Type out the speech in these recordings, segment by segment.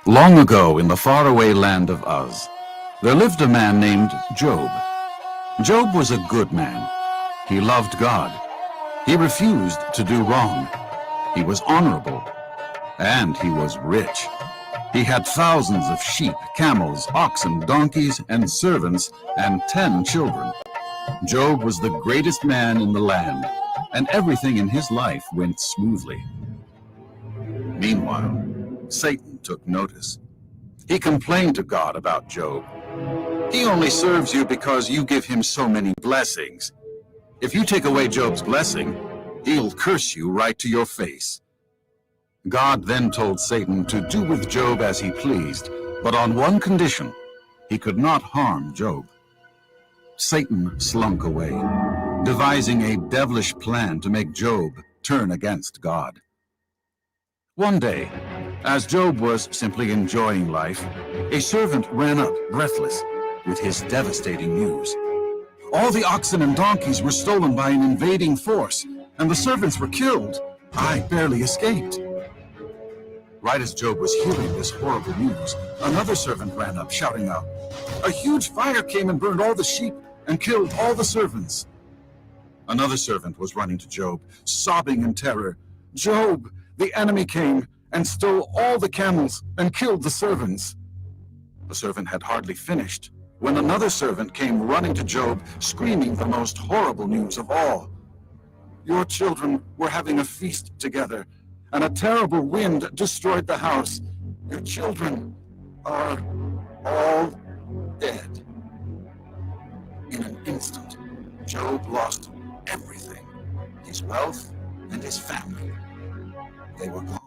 Long ago, in the faraway land of Uz, there lived a man named Job. Job was a good man. He loved God. He refused to do wrong. He was honorable. And he was rich. He had thousands of sheep, camels, oxen, donkeys, and servants, and 10 children. Job was the greatest man in the land, and everything in his life went smoothly. Meanwhile, Satan took notice. He complained to God about Job. He only serves you because you give him so many blessings. If you take away Job's blessing, he'll curse you right to your face. God then told Satan to do with Job as he pleased, but on one condition: he could not harm Job. Satan slunk away, devising a devilish plan to make Job turn against God. One day, as Job was simply enjoying life, a servant ran up, breathless, with his devastating news. All the oxen and donkeys were stolen by an invading force, and the servants were killed. I barely escaped. Right as Job was hearing this horrible news, another servant ran up, shouting out, "A huge fire came and burned all the sheep and killed all the servants." Another servant was running to Job, sobbing in terror, "Job, the enemy came and stole all the camels and killed the servants." The servant had hardly finished when another servant came running to Job, screaming the most horrible news of all. "Your children were having a feast together, and a terrible wind destroyed the house. Your children are all dead." In an instant, Job lost everything, his wealth and his family. They were gone.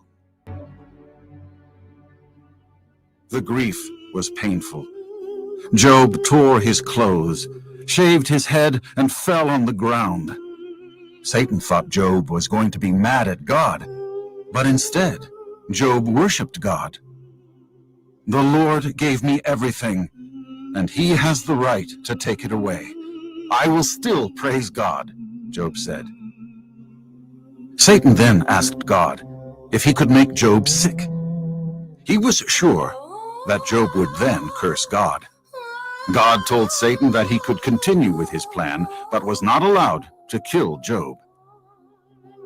The grief was painful. Job tore his clothes, shaved his head, and fell on the ground. Satan thought Job was going to be mad at God, but instead, Job worshipped God. "The Lord gave me everything, and he has the right to take it away. I will still praise God," Job said. Satan then asked God if he could make Job sick. He was sure that Job would then curse God. God told Satan that he could continue with his plan, but was not allowed to kill Job.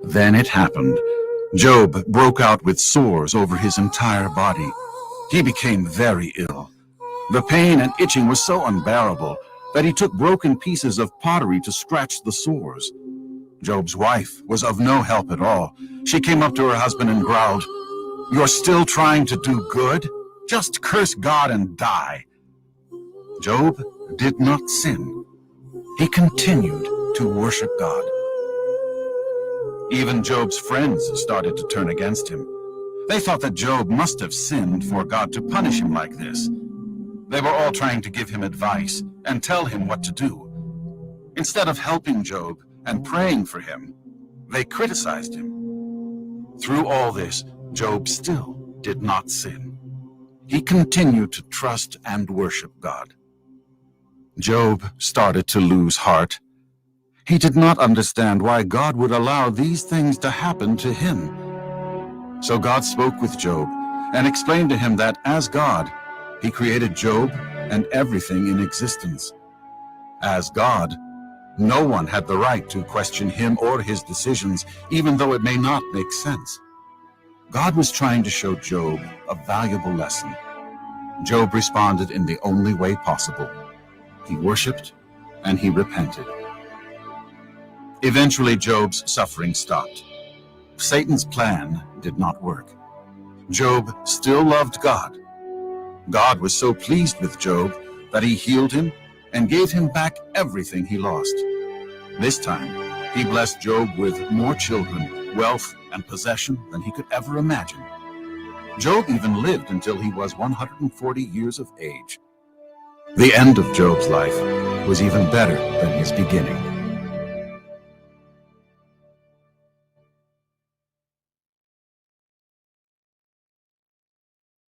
Then it happened. Job broke out with sores over his entire body. He became very ill. The pain and itching was so unbearable that he took broken pieces of pottery to scratch the sores. Job's wife was of no help at all. She came up to her husband and growled, "You're still trying to do good? Just curse God and die." Job did not sin. He continued to worship God. Even Job's friends started to turn against him. They thought that Job must have sinned for God to punish him like this. They were all trying to give him advice and tell him what to do. Instead of helping Job and praying for him, they criticized him. Through all this, Job still did not sin. He continued to trust and worship God. Job started to lose heart. He did not understand why God would allow these things to happen to him. So God spoke with Job and explained to him that as God, he created Job and everything in existence. As God, no one had the right to question him or his decisions, even though it may not make sense. God was trying to show Job a valuable lesson. Job responded in the only way possible. He worshiped and he repented. Eventually, Job's suffering stopped. Satan's plan did not work. Job still loved God. God was so pleased with Job that he healed him and gave him back everything he lost. This time, he blessed Job with more children, wealth, and possession than he could ever imagine. Job even lived until he was 140 years of age. The end of Job's life was even better than his beginning.